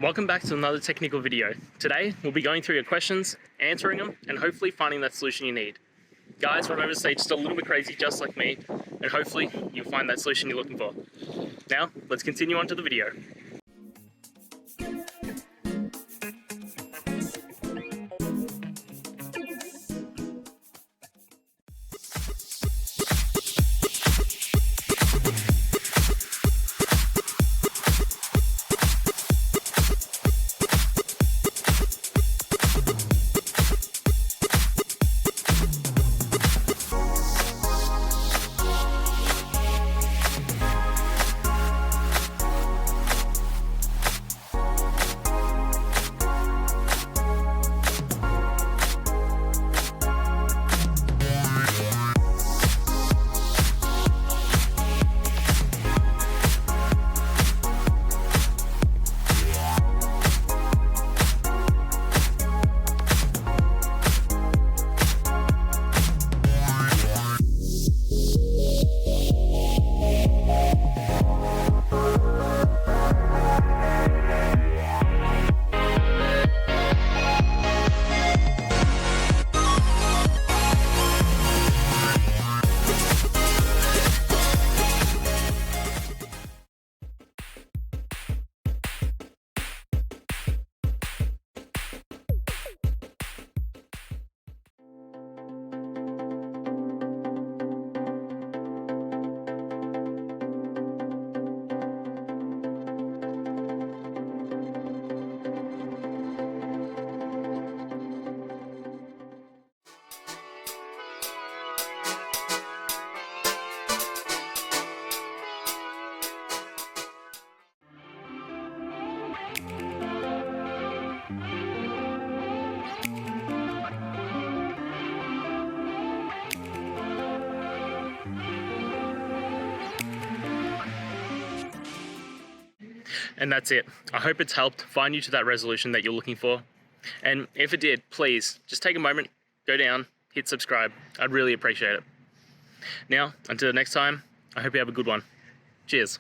Welcome back to another technical video. Today, we'll be going through your questions, answering them, and hopefully finding that solution you need. Guys, remember to stay just a little bit crazy, just like me, and hopefully you'll find that solution you're looking for. Now, let's continue on to the video. And that's it. I hope it's helped find you to that resolution that you're looking for. And if it did, please just take a moment, go down, hit subscribe. I'd really appreciate it. Now, until next time, I hope you have a good one. Cheers.